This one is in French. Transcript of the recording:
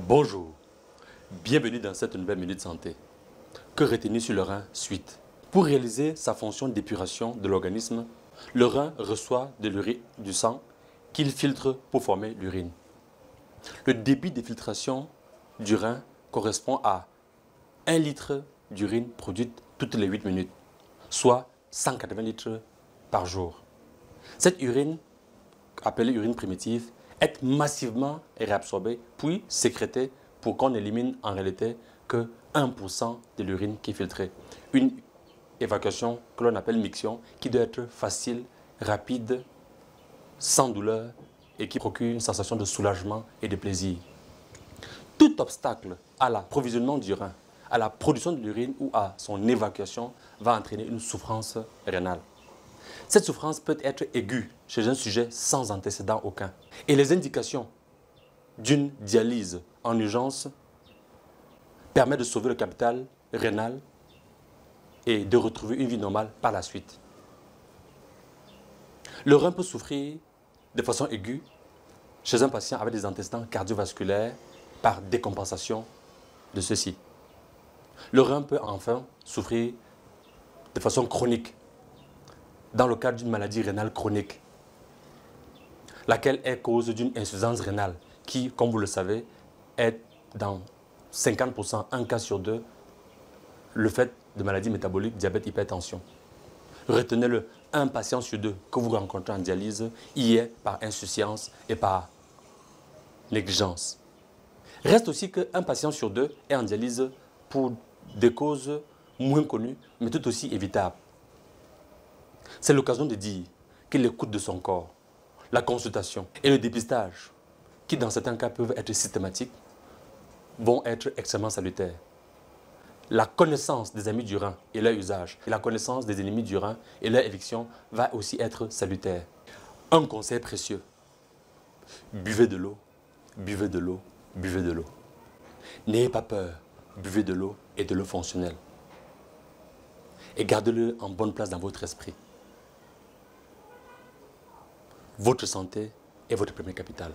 Bonjour, bienvenue dans cette nouvelle minute santé. Que retenir sur le rein suite? Pour réaliser sa fonction d'épuration de l'organisme, le rein reçoit de l'urine du sang qu'il filtre pour former l'urine. Le débit de filtration du rein correspond à 1 litre d'urine produite toutes les 8 minutes, soit 180 litres par jour. Cette urine, appelée urine primitive, est massivement réabsorbée puis sécrétée pour qu'on élimine en réalité que 1% de l'urine qui est filtrée. Une évacuation que l'on appelle miction qui doit être facile, rapide, sans douleur et qui procure une sensation de soulagement et de plaisir. Tout obstacle à l'approvisionnement du rein, à la production de l'urine ou à son évacuation va entraîner une souffrance rénale. Cette souffrance peut être aiguë chez un sujet sans antécédent aucun. Et les indications d'une dialyse en urgence permettent de sauver le capital rénal et de retrouver une vie normale par la suite. Le rein peut souffrir de façon aiguë chez un patient avec des antécédents cardiovasculaires par décompensation de ceux-ci. Le rein peut enfin souffrir de façon chronique dans le cadre d'une maladie rénale chronique, laquelle est cause d'une insuffisance rénale qui, comme vous le savez, est dans 50%, un cas sur deux, le fait de maladies métaboliques, diabète, hypertension. Retenez-le, un patient sur deux que vous rencontrez en dialyse y est par insouciance et par négligence. Reste aussi qu'un patient sur deux est en dialyse pour des causes moins connues, mais tout aussi évitables. C'est l'occasion de dire que l'écoute de son corps, la consultation et le dépistage, qui dans certains cas peuvent être systématiques, vont être extrêmement salutaires. La connaissance des amis du rein et leur usage, et la connaissance des ennemis du rein et leur éviction va aussi être salutaire. Un conseil précieux, buvez de l'eau, buvez de l'eau, buvez de l'eau. N'ayez pas peur, buvez de l'eau et de l'eau fonctionnelle. Et gardez-le en bonne place dans votre esprit. Votre santé est votre premier capital.